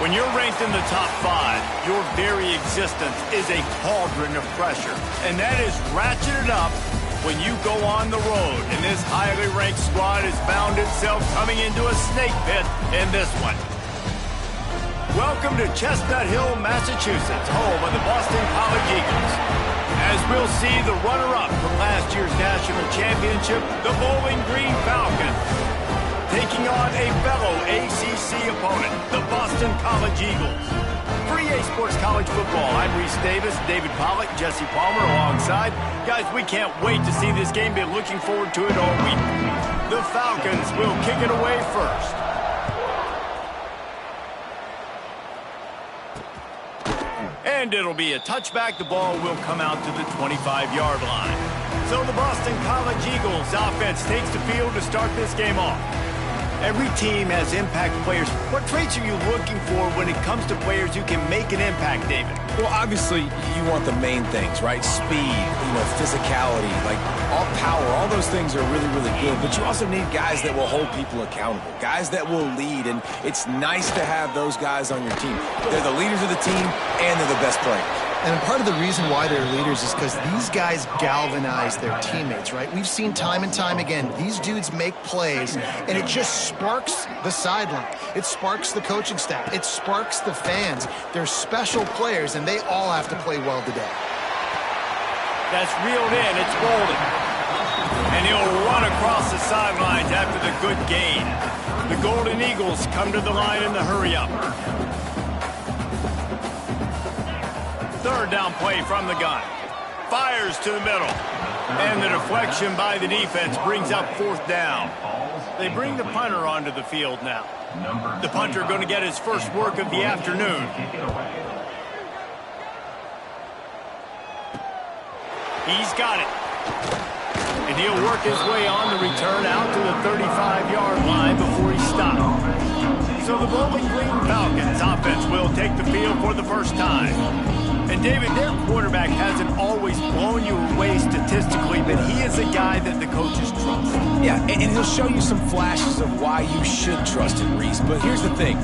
When you're ranked in the top 5, your very existence is a cauldron of pressure. And that is ratcheted up when you go on the road. And this highly ranked squad has found itself coming into a snake pit in this one. Welcome to Chestnut Hill, Massachusetts, home of the Boston College Eagles. As we'll see the runner-up from last year's national championship, the Bowling Green Falcons, taking on a fellow ACC opponent, the Boston College Eagles. For EA Sports College Football, I'm Reese Davis, David Pollack, Jesse Palmer alongside. Guys, we can't wait to see this game. Been looking forward to it all week. The Falcons will kick it away first. And it'll be a touchback. The ball will come out to the 25-yard line. So the Boston College Eagles offense takes the field to start this game off. Every team has impact players. What traits are you looking for when it comes to players who can make an impact, David? Well, obviously, you want the main things, right? Speed, physicality, like all power, all those things are really, really good. But you also need guys that will hold people accountable, guys that will lead. And it's nice to have those guys on your team. They're the leaders of the team, and they're the best players. And part of the reason why they're leaders is because these guys galvanize their teammates, right? We've seen time and time again, these dudes make plays, and it just sparks the sideline. It sparks the coaching staff. It sparks the fans. They're special players, and they all have to play well today. That's reeled in. It's Bolden. And he'll run across the sidelines after the good gain. The Golden Eagles come to the line in the hurry-up. Third down play from the gun. Fires to the middle. And the deflection by the defense brings up fourth down. They bring the punter onto the field now. The punter going to get his first work of the afternoon. He's got it. And he'll work his way on the return out to the 35-yard line before he stops. So the Bowling Green Falcons offense will take the field for the first time. And, David, their quarterback hasn't always blown you away statistically, but he is a guy that the coaches trust. Yeah, and he'll show you some flashes of why you should trust him, Reese. But here's the thing.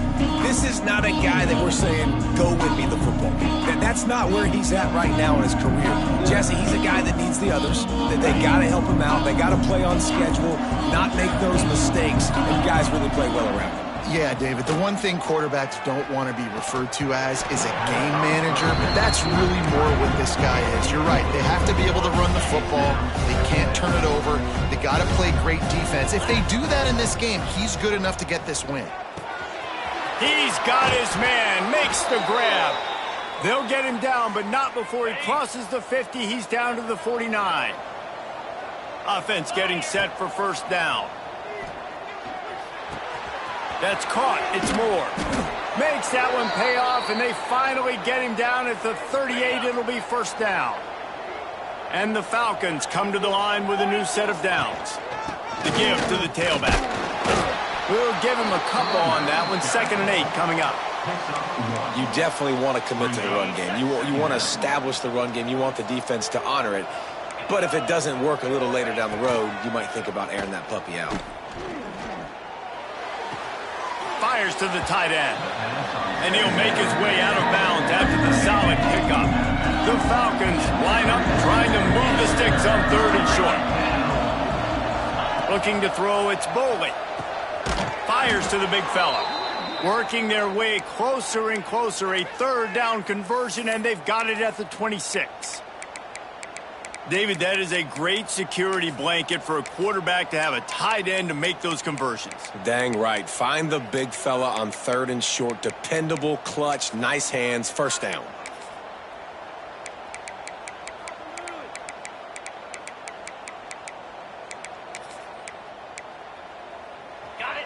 This is not a guy that we're saying, go win me the football game. That's not where he's at right now in his career. Jesse, he's a guy that needs the others. That they got to help him out. They got to play on schedule, not make those mistakes, and guys really play well around him. Yeah, David, the one thing quarterbacks don't want to be referred to as is a game manager, but that's really more what this guy is. You're right. They have to be able to run the football. They can't turn it over. They got to play great defense. If they do that in this game, he's good enough to get this win. He's got his man, makes the grab. They'll get him down, but not before he crosses the 50. He's down to the 49. Offense getting set for first down. That's caught. It's Moore. Makes that one pay off, and they finally get him down at the 38. It'll be first down. And the Falcons come to the line with a new set of downs. The give to the tailback. We'll give him a couple on that one. 2nd and 8 coming up. You definitely want to commit to the run game. You want to establish the run game. You want the defense to honor it. But if it doesn't work a little later down the road, you might think about airing that puppy out. Fires to the tight end. And he'll make his way out of bounds after the solid pickup. The Falcons line up trying to move the sticks on 3rd and short. Looking to throw, it's Boley. Fires to the big fella. Working their way closer and closer. A 3rd down conversion, and they've got it at the 26. David, that is a great security blanket for a quarterback to have a tight end to make those conversions. Dang right. Find the big fella on 3rd and short. Dependable, clutch, nice hands, first down.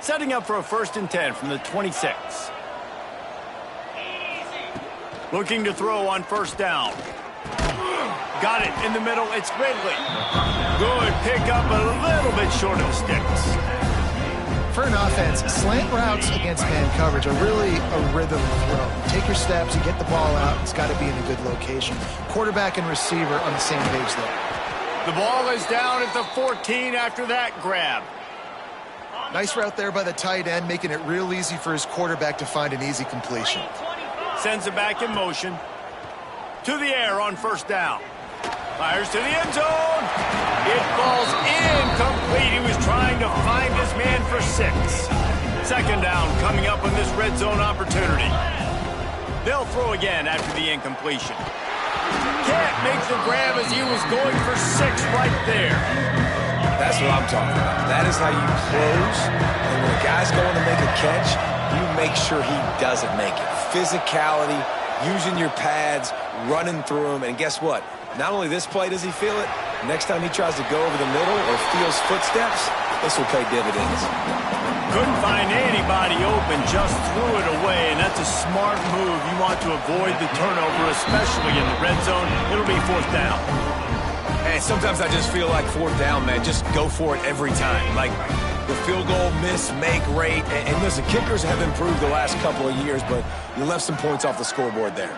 Setting up for a 1st and 10 from the 26. Looking to throw on first down. Got it in the middle. It's Ridley. Good pickup, but a little bit short of the sticks. For an offense, slant routes against man coverage are really a rhythm throw. Take your steps, you get the ball out. It's got to be in a good location. Quarterback and receiver on the same page there. The ball is down at the 14 after that grab. Nice route there by the tight end, making it real easy for his quarterback to find an easy completion. Sends it back in motion. To the air on first down. Fires to the end zone. It falls incomplete. He was trying to find his man for 6. Second down coming up on this red zone opportunity. They'll throw again after the incompletion. Can't make the grab as he was going for 6 right there. That's what I'm talking about. That is how you close. And when a guy's going to make a catch, you make sure he doesn't make it. Physicality, using your pads, running through him. And guess what? Not only this play does he feel it, next time he tries to go over the middle or feels footsteps, this will pay dividends. Couldn't find anybody open, just threw it away, and that's a smart move. You want to avoid the turnover, especially in the red zone. It'll be 4th down. Hey, sometimes I just feel like 4th down, man. Just go for it every time. Like the field goal miss, make rate. And listen, kickers have improved the last couple of years, but you left some points off the scoreboard there.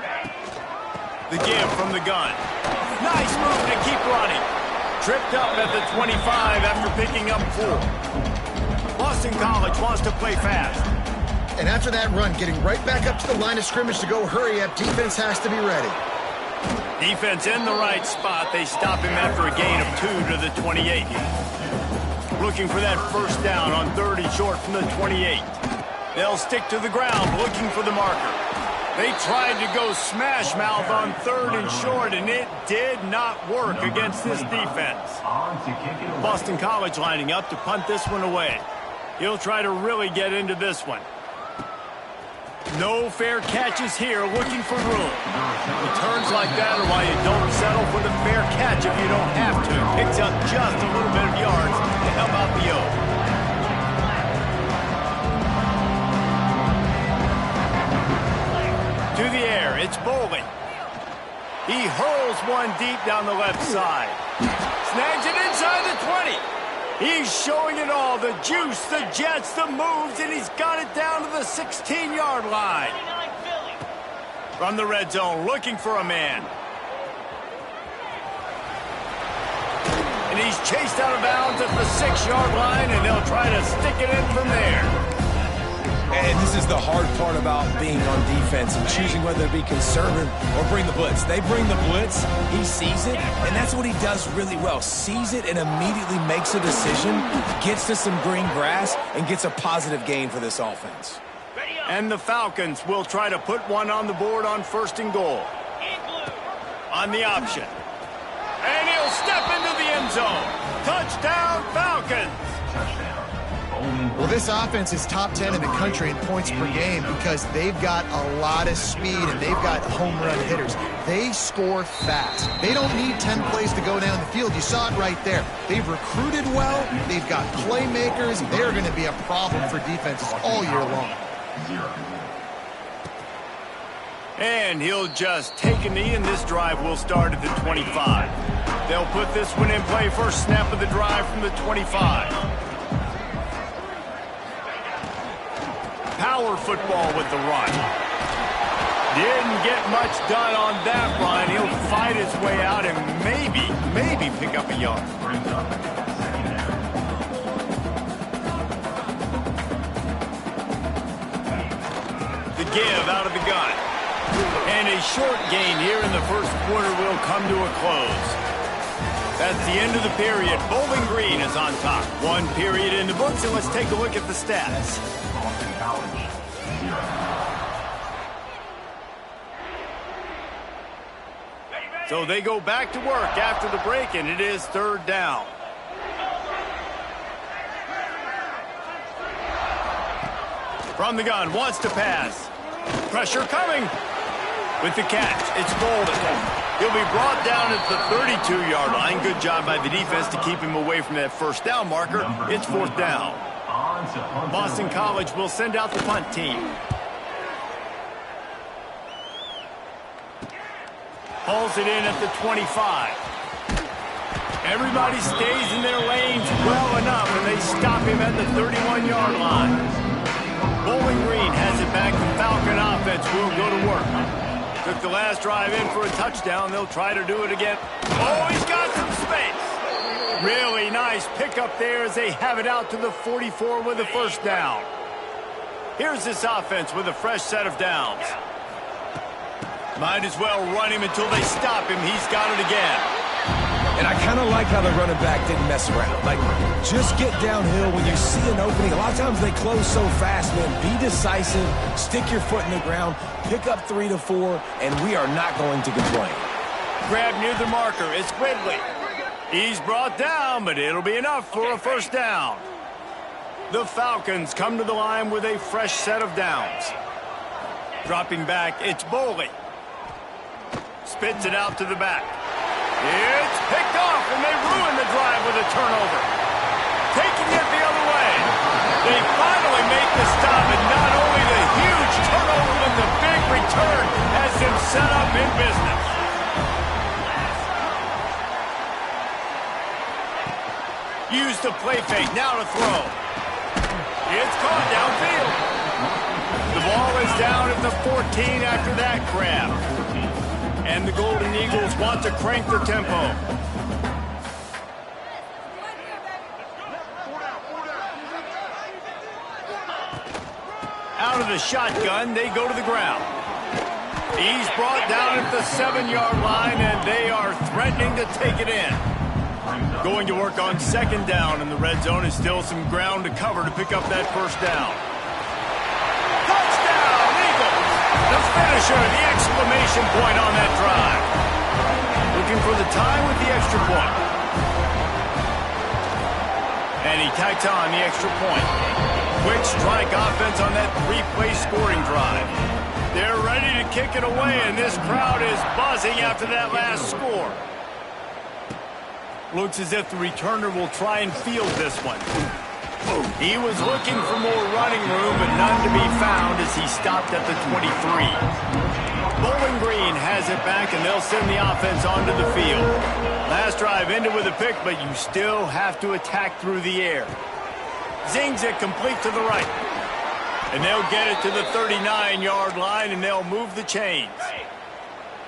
The give from the gun. Nice move to keep running. Tripped up at the 25 after picking up 4. Boston College wants to play fast. And after that run, getting right back up to the line of scrimmage to go hurry up, defense has to be ready. Defense in the right spot. They stop him after a gain of 2 to the 28. Looking for that first down on 3rd and short from the 28. They'll stick to the ground looking for the marker. They tried to go smash mouth on 3rd and short, and it did not work against this defense. Boston College lining up to punt this one away. He'll try to really get into this one. No fair catches here, looking for room. Returns like that are why you don't settle for the fair catch if you don't have to. Picks up just a little bit of yards to help out the O. To the air, it's Bowling. He hurls one deep down the left side. Snags it inside the 20. He's showing it all, the juice, the jets, the moves, and he's got it down to the 16-yard line. From the red zone, looking for a man. And he's chased out of bounds at the 6-yard line, and they'll try to stick it in from there. And this is the hard part about being on defense and choosing whether to be conservative or bring the blitz. They bring the blitz, he sees it, and that's what he does really well. Sees it and immediately makes a decision, gets to some green grass, and gets a positive gain for this offense. And the Falcons will try to put one on the board on 1st and goal. On the option. And he'll step into the end zone. Touchdown, Falcons! Well, this offense is top 10 in the country in points per game because they've got a lot of speed and they've got home run hitters. They score fast. They don't need 10 plays to go down the field. You saw it right there. They've recruited well. They've got playmakers. They're going to be a problem for defenses all year long. And he'll just take a knee, and this drive will start at the 25. They'll put this one in play first snap of the drive from the 25. Power football with the run. Didn't get much done on that run. He'll fight his way out and maybe pick up a yard. The give out of the gun. And a short gain here in the first quarter will come to a close. That's the end of the period. Bowling Green is on top. 1 period in the books, and let's take a look at the stats. So they go back to work after the break, and it is 3rd down. From the gun, wants to pass. Pressure coming. With the catch, it's Golden. He'll be brought down at the 32-yard line. Good job by the defense to keep him away from that first down marker. It's 4th down. Boston College will send out the punt team. Hauls it in at the 25. Everybody stays in their lanes well enough, and they stop him at the 31-yard line. Bowling Green has it back. The Falcon offense will go to work. Took the last drive in for a touchdown. They'll try to do it again. Oh, he's got some space. Really nice pickup there as they have it out to the 44 with a first down. Here's this offense with a fresh set of downs. Might as well run him until they stop him. He's got it again. And I kind of like how the running back didn't mess around. Like, just get downhill when you see an opening. A lot of times they close so fast, man. Be decisive, stick your foot in the ground, pick up 3 to 4, and we are not going to complain. Grab near the marker. It's Quigley. He's brought down, but it'll be enough for a first down. The Falcons come to the line with a fresh set of downs. Dropping back, it's Boley. Spits it out to the back. It's picked off, and they ruin the drive with a turnover. Taking it the other way. They finally make the stop, and not only the huge turnover, but the big return has them set up in business. Use the play fake, now to throw. It's caught downfield. The ball is down at the 14 after that grab. And the Golden Eagles want to crank their tempo. Out of the shotgun, they go to the ground. He's brought down at the 7-yard line, and they are threatening to take it in. Going to work on second down, and the red zone is still some ground to cover to pick up that first down. Touchdown, Eagles! The finisher, the exclamation point on that drive. Looking for the tie with the extra point. And he tacks on the extra point. Quick strike offense on that 3-play scoring drive. They're ready to kick it away, and this crowd is buzzing after that last score. Looks as if the returner will try and field this one. He was looking for more running room, but none to be found as he stopped at the 23. Bowling Green has it back, and they'll send the offense onto the field. Last drive ended with a pick, but you still have to attack through the air. Zings it complete to the right. And they'll get it to the 39-yard line, and they'll move the chains.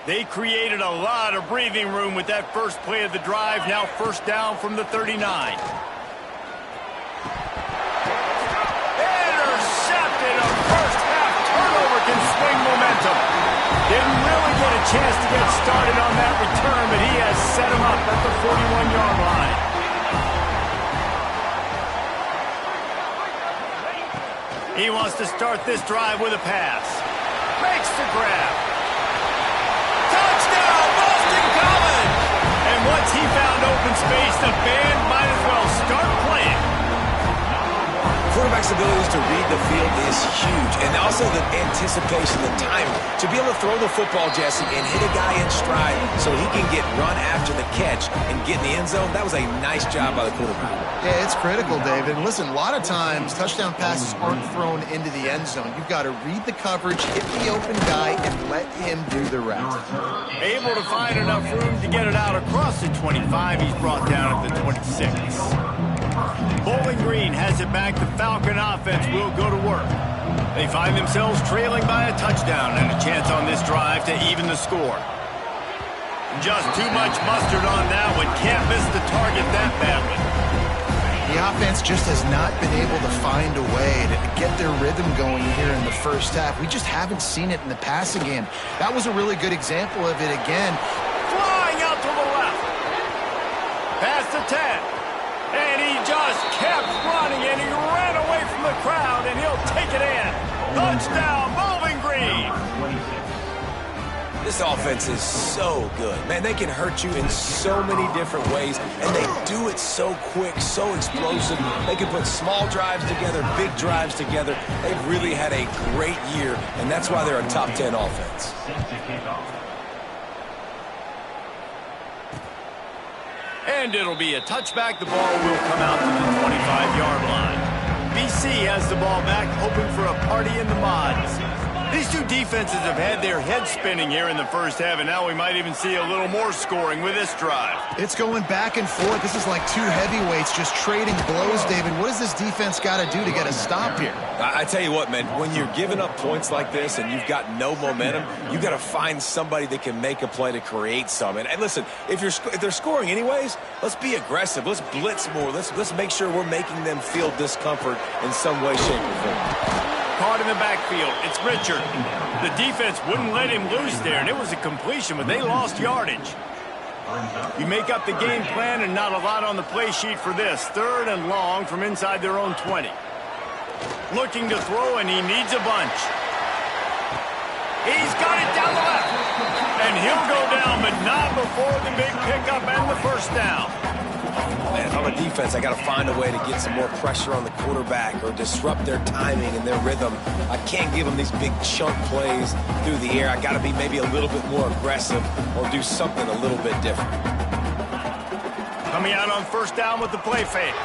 They created a lot of breathing room with that first play of the drive. Now first down from the 39. Intercepted. A first-half turnover can swing momentum. Didn't really get a chance to get started on that return, but he has set him up at the 41-yard line. He wants to start this drive with a pass. Makes the grab. Touchdown, Boston College! And once he found open space, the band might as well start playing. Quarterback's abilities to read the field is huge, and also the anticipation, the timing. To be able to throw the football, Jesse, and hit a guy in stride so he can get run after the catch and get in the end zone, that was a nice job by the quarterback. Yeah, it's critical, David. And listen, a lot of times touchdown passes aren't thrown into the end zone. You've got to read the coverage, hit the open guy, and let him do the rest. Able to find enough room to get it out across the 25. He's brought down at the 26. Bowling Green has it back. The Falcon offense will go to work. They find themselves trailing by a touchdown and a chance on this drive to even the score. Just too much mustard on that one. Can't miss the target that badly. The offense just has not been able to find a way to get their rhythm going here in the first half. We just haven't seen it in the passing game. That was a really good example of it again. Flying out to the left. Past the 10. And he just kept running, and he ran away from the crowd, and he'll take it in. Touchdown, Bowling Green. This offense is so good. Man, they can hurt you in so many different ways, and they do it so quick, so explosive. They can put small drives together, big drives together. They've really had a great year, and that's why they're a top 10 offense. And it'll be a touchback. The ball will come out to the 25-yard line. BC has the ball back, hoping for a party in the mods. These two defenses defenses have had their heads spinning here in the first half, and now we might even see a little more scoring with this drive. It's going back and forth. This is like two heavyweights just trading blows, David. What does this defense got to do to get a stop here? I tell you what, man, when you're giving up points like this and you've got no momentum, you got to find somebody that can make a play to create some. And listen, if they're scoring anyways, let's be aggressive. Let's blitz more. Let's make sure we're making them feel discomfort in some way, shape, or form. Caught in the backfield. It's Richard. The defense wouldn't let him loose there, and it was a completion, but they lost yardage. You make up the game plan and not a lot on the play sheet for this. 3rd and long from inside their own 20. Looking to throw, and he needs a bunch. He's got it down the left. And he'll go down, but not before the big pickup and the first down. Man, if I'm a defense, I got to find a way to get some more pressure on the quarterback or disrupt their timing and their rhythm. I can't give them these big chunk plays through the air. I got to be maybe a little bit more aggressive or do something a little bit different. Coming out on first down with the play fake.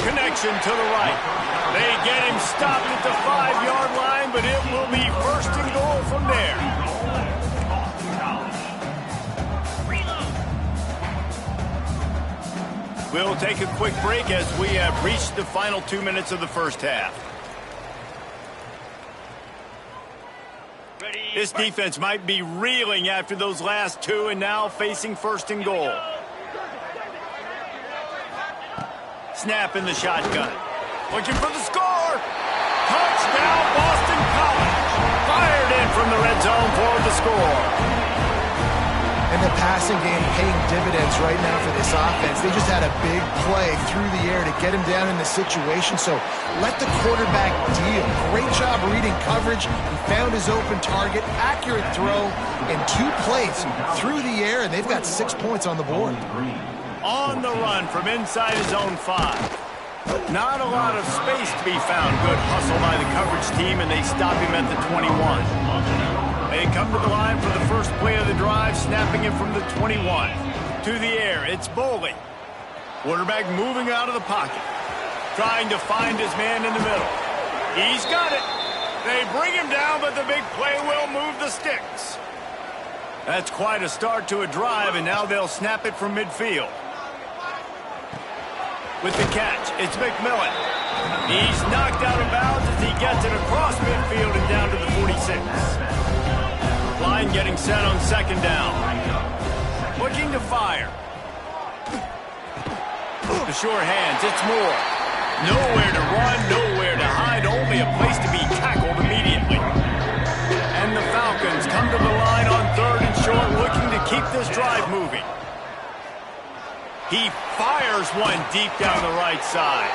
Connection to the right. They get him stopped at the 5-yard line, but it will be 1st and goal from there. We'll take a quick break as we have reached the final 2 minutes of the first half. This defense might be reeling after those last 2 and now facing 1st and goal. Snap in the shotgun. Looking for the score. Touchdown, Boston College. Fired in from the red zone for the score. And the passing game paying dividends right now for this offense. They just had a big play through the air to get him down in the situation. So let the quarterback deal. Great job reading coverage. He found his open target. Accurate throw in 2 plays through the air, and they've got 6 points on the board. On the run from inside his own 5. Not a lot of space to be found. Good hustle by the coverage team, and they stop him at the 21. They come to the line for the first play of the drive, snapping it from the 21. To the air, it's Bowley. Quarterback moving out of the pocket. Trying to find his man in the middle. He's got it. They bring him down, but the big play will move the sticks. That's quite a start to a drive, and now they'll snap it from midfield. With the catch, it's McMillan. He's knocked out of bounds as he gets it across midfield and down to the 46. Line getting set on 2nd down. Looking to fire. The sure hands, it's Moore. Nowhere to run, nowhere to hide, only a place to be tackled immediately. And the Falcons come to the line on 3rd and short, looking to keep this drive moving. He fires one deep down the right side.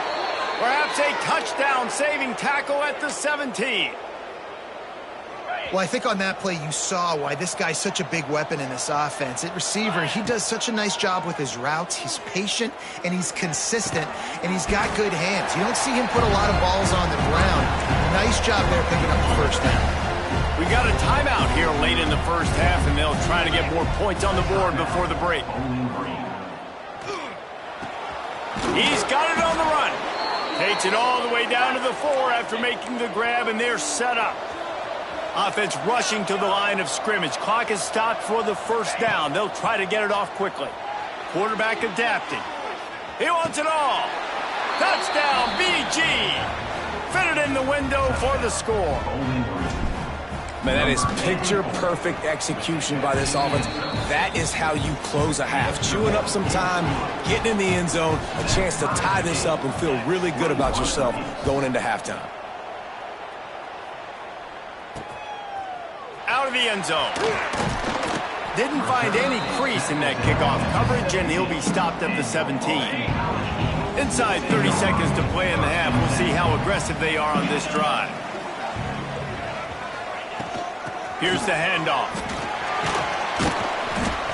Perhaps a touchdown-saving tackle at the 17. Well, I think on that play you saw why this guy's such a big weapon in this offense. At receiver, he does such a nice job with his routes. He's patient, and he's consistent, and he's got good hands. You don't see him put a lot of balls on the ground. Nice job there picking up the first down. We got a timeout here late in the first half, and they'll try to get more points on the board before the break. He's got it on the run. Takes it all the way down to the 4 after making the grab, and they're set up. Offense rushing to the line of scrimmage. Clock is stopped for the first down. They'll try to get it off quickly. Quarterback adapting. He wants it all. Touchdown, BG. Fitted in the window for the score. Man, that is picture-perfect execution by this offense. That is how you close a half. Chewing up some time, getting in the end zone, a chance to tie this up and feel really good about yourself going into halftime. Out of the end zone. Didn't find any crease in that kickoff coverage, and he'll be stopped at the 17. Inside 30 seconds to play in the half. We'll see how aggressive they are on this drive. Here's the handoff.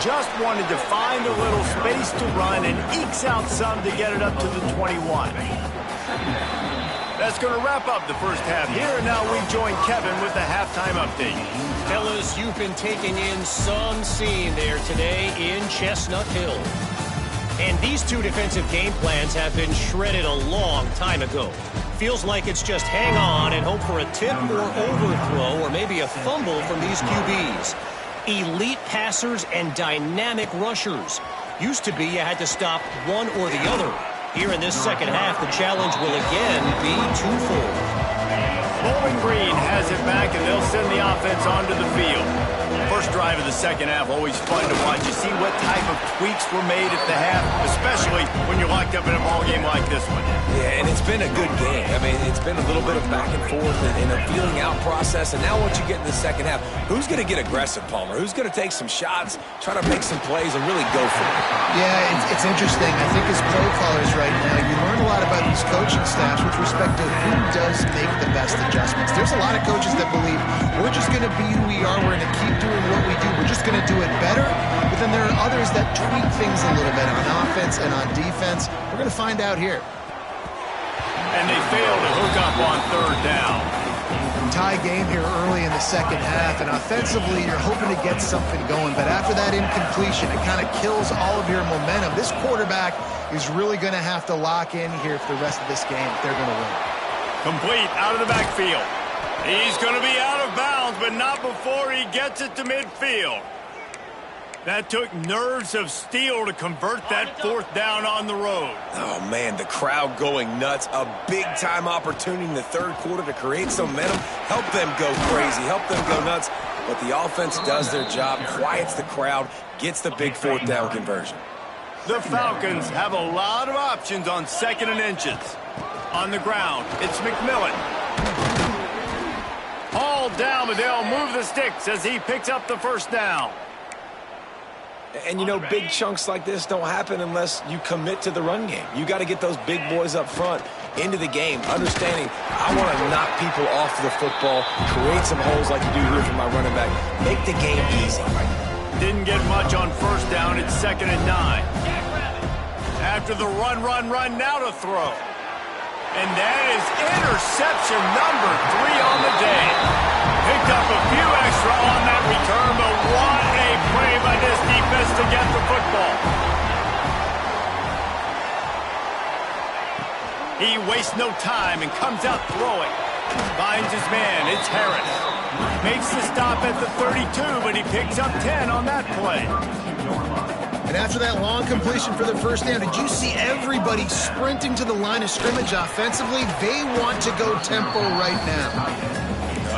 Just wanted to find a little space to run and ekes out some to get it up to the 21. That's going to wrap up the first half here, and now we join Kevin with the halftime update. Fellas, you've been taking in some scene there today in Chestnut Hill. And these two defensive game plans have been shredded a long time ago. Feels like it's just hang on and hope for a tip or overthrow or maybe a fumble from these QBs. Elite passers and dynamic rushers. Used to be you had to stop one or the other. Here in this second half, the challenge will again be twofold. Bowling Green has it back, and they'll send the offense onto the field. First drive of the second half, always fun to watch. You see what type of tweaks were made at the half, especially when you're locked up in a ball game like this one. Yeah, and it's been a good game. I mean, it's been a little bit of back and forth and a feeling out process. And now once you get in the second half, who's going to get aggressive, Palmer? Who's going to take some shots, try to make some plays, and really go for it? Yeah, it's interesting. I think as play callers right now, you learn a lot about these coaching staffs with respect to who does make the best adjustments. There's a lot of coaches that believe we're just going to be who we are. We're going to keep doing what we do. We're just going to do it better. But then there are others that tweak things a little bit on offense and on defense. We're going to find out here. And they fail to hook up on third down. Tie game here early in the second half, and offensively you're hoping to get something going, but after that incompletion, it kind of kills all of your momentum. This quarterback is really going to have to lock in here for the rest of this game if they're going to win. Complete out of the backfield. He's going to be out of bounds, but not before he gets it to midfield. That took nerves of steel to convert that fourth down on the road. Oh, man, the crowd going nuts. A big-time opportunity in the third quarter to create some momentum, help them go crazy, help them go nuts. But the offense does their job, quiets the crowd, gets the big fourth down conversion. The Falcons have a lot of options on second and inches. On the ground, it's McMillan. Hauled down, but they'll move the sticks as he picks up the first down. And, you know, big chunks like this don't happen unless you commit to the run game. You got to get those big boys up front into the game, understanding I want to knock people off the football, create some holes like you do here for my running back, make the game easy. Didn't get much on first down. It's 2nd and 9. After the run, now to throw. And that is interception number 3 on the day. Picked up a few extra on that return, but what a play by this defense to get the football. He wastes no time and comes out throwing. Finds his man. It's Harris. Makes the stop at the 32, but he picks up 10 on that play. And after that long completion for the first down, did you see everybody sprinting to the line of scrimmage offensively? They want to go tempo right now.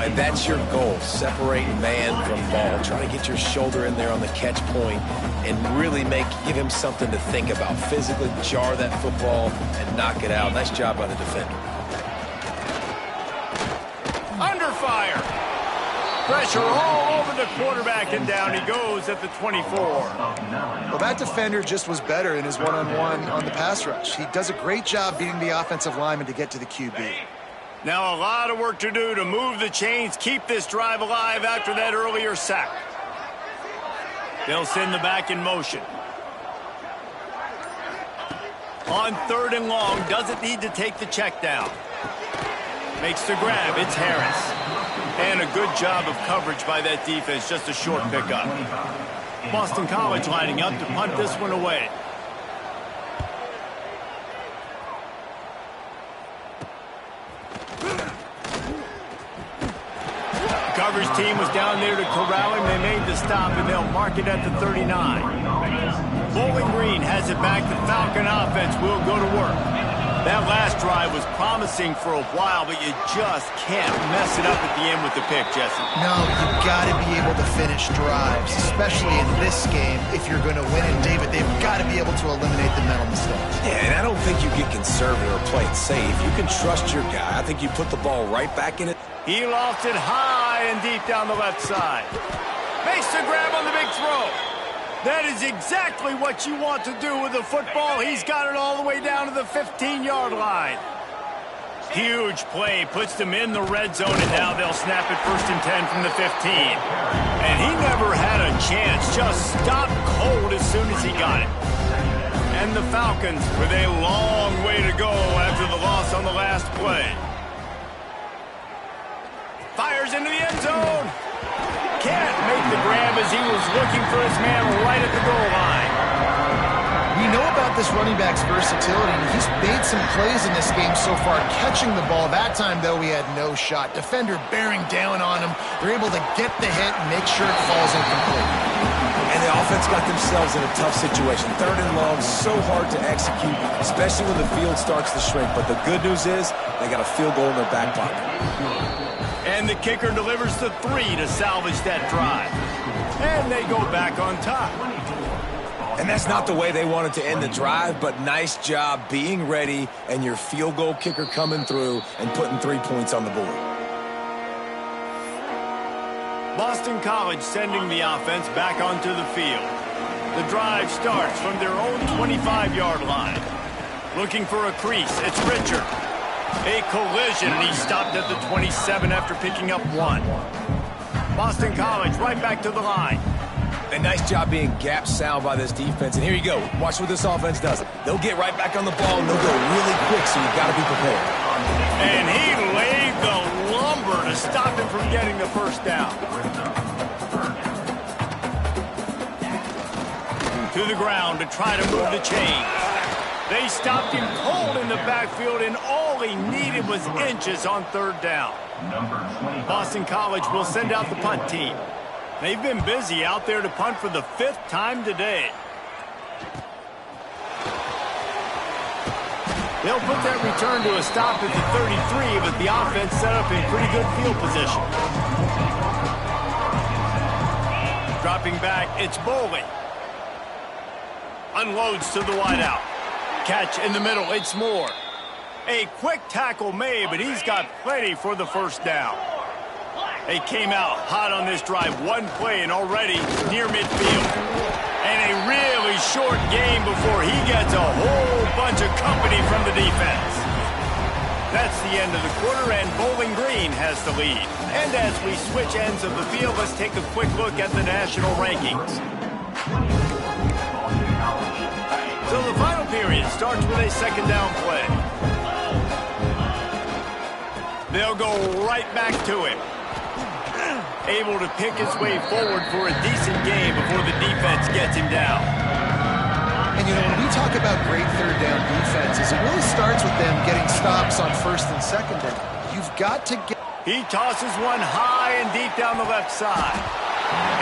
And that's your goal, separate man from ball. Try to get your shoulder in there on the catch point and really give him something to think about. Physically jar that football and knock it out. Nice job by the defender. Under fire. Pressure all over the quarterback, and down he goes at the 24. Well, that defender just was better in his one-on-one on the pass rush. He does a great job beating the offensive lineman to get to the QB. Now a lot of work to do to move the chains, keep this drive alive after that earlier sack. They'll send the back in motion. On 3rd and long, doesn't need to take the check down. Makes the grab, it's Harris. And a good job of coverage by that defense, just a short pickup. Boston College lining up to punt this one away. Coverage team was down there to corral him. They made the stop, and they'll mark it at the 39. Bowling Green has it back. The Falcon offense will go to work. That last drive was promising for a while, but you just can't mess it up at the end with the pick, Jesse. No, you've got to be able to finish drives, especially in this game. If you're going to win it, David, they've got to be able to eliminate the mental mistakes. Yeah, and I don't think you get conservative or play it safe. You can trust your guy. I think you put the ball right back in it. He lost it high and deep down the left side. Makes the grab on the big throw. That is exactly what you want to do with the football. He's got it all the way down to the 15-yard line. Huge play, puts them in the red zone, and now they'll snap it 1st and 10 from the 15. And he never had a chance, just stopped cold as soon as he got it. And the Falcons with a long way to go after the loss on the last play. Fires into the end zone. Can't make the grab as he was looking for his man right at the goal line. We know about this running back's versatility, and he's made some plays in this game so far, catching the ball. That time, though, he had no shot. Defender bearing down on him. They're able to get the hit and make sure it falls incomplete. And the offense got themselves in a tough situation. 3rd and long, so hard to execute, especially when the field starts to shrink. But the good news is they got a field goal in their back pocket. And the kicker delivers the 3 to salvage that drive. And they go back on top. And that's not the way they wanted to end the drive, but nice job being ready and your field goal kicker coming through and putting 3 points on the board. Boston College sending the offense back onto the field. The drive starts from their own 25-yard line. Looking for a crease, it's Richard. A collision, and he stopped at the 27 after picking up 1. Boston College right back to the line. A nice job being gap sound by this defense. And here you go. Watch what this offense does. They'll get right back on the ball, and they'll go really quick, so you've got to be prepared. And he laid the lumber to stop him from getting the first down. To the ground to try to move the chains. They stopped him cold in the backfield, and all he needed was inches on 3rd down. Boston College will send out the punt team. They've been busy out there to punt for the 5th time today. They'll put that return to a stop at the 33, but the offense set up in pretty good field position. Dropping back, it's Bowling. Unloads to the wideout. Catch in the middle, it's Moore. A quick tackle made, but he's got plenty for the first down. They came out hot on this drive. 1 play and already near midfield. And a really short game before he gets a whole bunch of company from the defense. That's the end of the quarter, and Bowling Green has the lead. And as we switch ends of the field, let's take a quick look at the national rankings. So the final period starts with a 2nd down play. They'll go right back to him. Able to pick his way forward for a decent game before the defense gets him down. And, you know, when we talk about great 3rd down defenses, it really starts with them getting stops on 1st and 2nd down. You've got to get... He tosses one high and deep down the left side.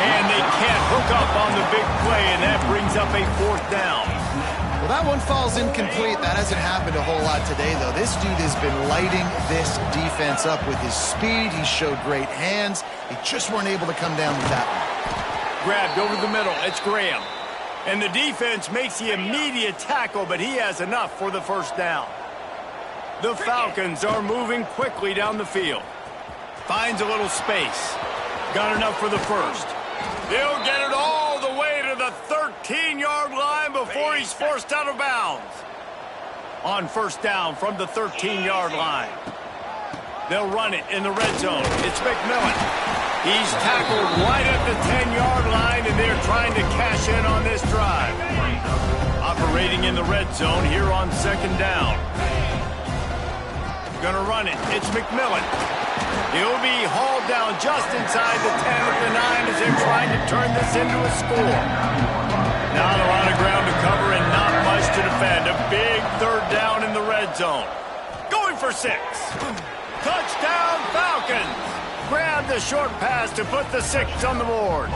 And they can't hook up on the big play, and that brings up a 4th down. Well, that one falls incomplete. That hasn't happened a whole lot today, though. This dude has been lighting this defense up with his speed. He showed great hands. They just weren't able to come down with that one. Grabbed over the middle. It's Graham. And the defense makes the immediate tackle, but he has enough for the first down. The Falcons are moving quickly down the field. Finds a little space. Got enough for the first. They'll get it all the way to the 13-yard line before he's forced out of bounds. On first down from the 13-yard line. They'll run it in the red zone. It's McMillan. He's tackled right at the 10-yard line, and they're trying to cash in on this drive. Operating in the red zone here on 2nd down. Gonna run it. It's McMillan. He'll be hauled down just inside the 10 at the 9 as they're trying to turn this into a score. Not a lot of ground to cover and not much to defend. A big 3rd down in the red zone. Going for 6. Touchdown Falcons. Grab the short pass to put the 6 on the board.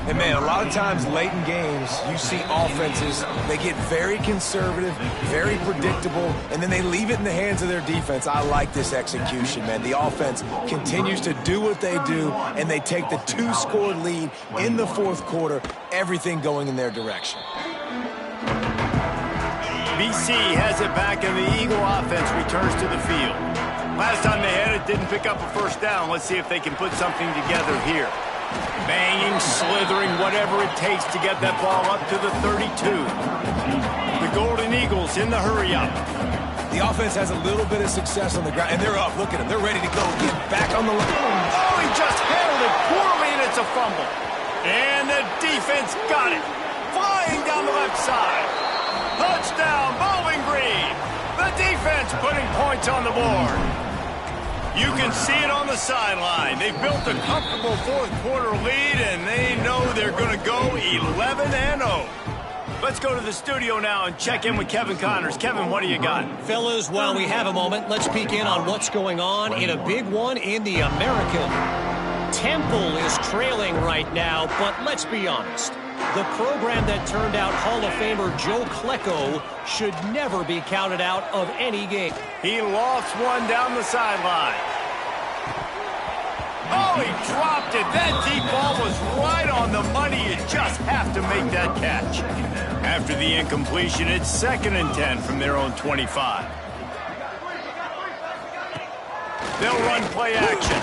And, man, a lot of times late in games, you see offenses, they get very conservative, very predictable, and then they leave it in the hands of their defense. I like this execution, man. The offense continues to do what they do, and they take the 2-score lead in the 4th quarter, everything going in their direction. BC has it back, and the Eagle offense returns to the field. Last time they had it, didn't pick up a first down. Let's see if they can put something together here. Banging, slithering, whatever it takes to get that ball up to the 32. The Golden Eagles in the hurry-up. The offense has a little bit of success on the ground, and they're up. Look at them. They're ready to go. Get back on the line. Oh, he just handled it poorly, and it's a fumble. And the defense got it. Flying down the left side. Touchdown, Bowling Green. The defense putting points on the board. You can see it on the sideline. They've built a comfortable 4th quarter lead, and they know they're going to go 11-0. Let's go to the studio now and check in with Kevin Connors. Kevin, what do you got? Fellas, while we have a moment, let's peek in on what's going on in a big one in the American. Temple is trailing right now, but let's be honest. The program that turned out Hall of Famer Joe Klecko should never be counted out of any game. He lofts one down the sideline. Oh, he dropped it. That deep ball was right on the money. You just have to make that catch. After the incompletion, it's 2nd and 10 from their own 25. They'll run play action.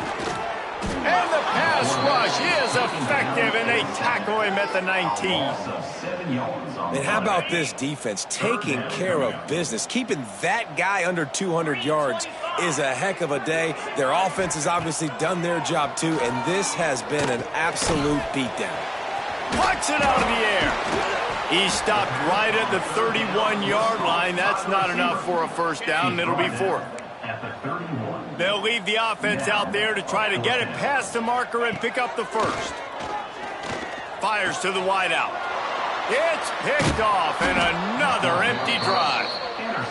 And the pass rush is effective, and they tackle him at the 19. And how about this defense taking care of business? Keeping that guy under 200 yards is a heck of a day. Their offense has obviously done their job too, and this has been an absolute beatdown. Plucks it out of the air. He stopped right at the 31-yard line. That's not enough for a first down. It'll be 4th. They'll leave the offense out there to try to get it past the marker and pick up the first. Fires to the wideout. It's picked off, and another empty drive.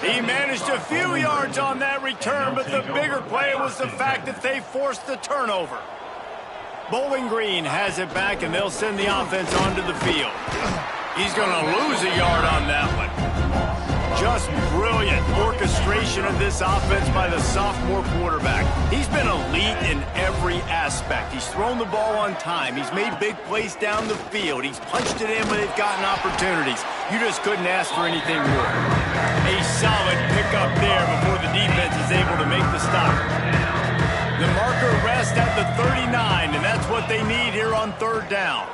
He managed a few yards on that return, but the bigger play was the fact that they forced the turnover. Bowling Green has it back, and they'll send the offense onto the field. He's going to lose a yard on that one. Just brilliant orchestration of this offense by the sophomore quarterback. He's been elite in every aspect. He's thrown the ball on time. He's made big plays down the field. He's punched it in when they've gotten opportunities. You just couldn't ask for anything more. A solid pickup there before the defense is able to make the stop. The marker rests at the 39, and that's what they need here on 3rd down.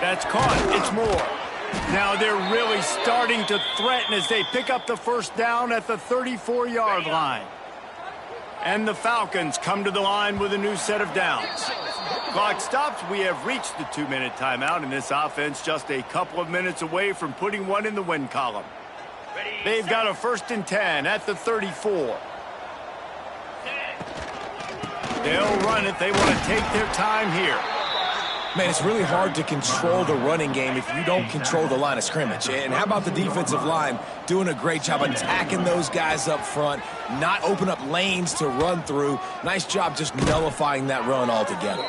That's caught. It's more. Now they're really starting to threaten as they pick up the first down at the 34-yard line. And the Falcons come to the line with a new set of downs. Clock stops. We have reached the 2-minute timeout, and this offense just a couple of minutes away from putting one in the win column. They've got a 1st and 10 at the 34. They'll run it. They want to take their time here. Man, it's really hard to control the running game if you don't control the line of scrimmage. And how about the defensive line doing a great job attacking those guys up front, not open up lanes to run through. Nice job just nullifying that run altogether.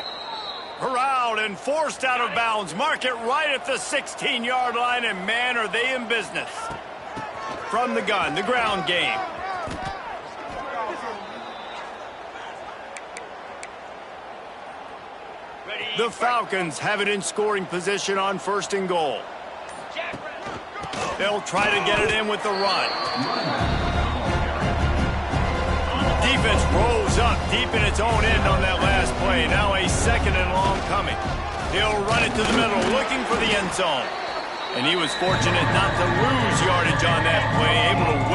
Corralled and forced out of bounds. Mark it right at the 16-yard line, and man, are they in business. From the gun, the ground game. The Falcons have it in scoring position on 1st and goal. They'll try to get it in with the run. Defense rolls up deep in its own end on that last play. Now a 2nd and long coming. He'll run it to the middle, looking for the end zone. And he was fortunate not to lose yardage on that play, able to win.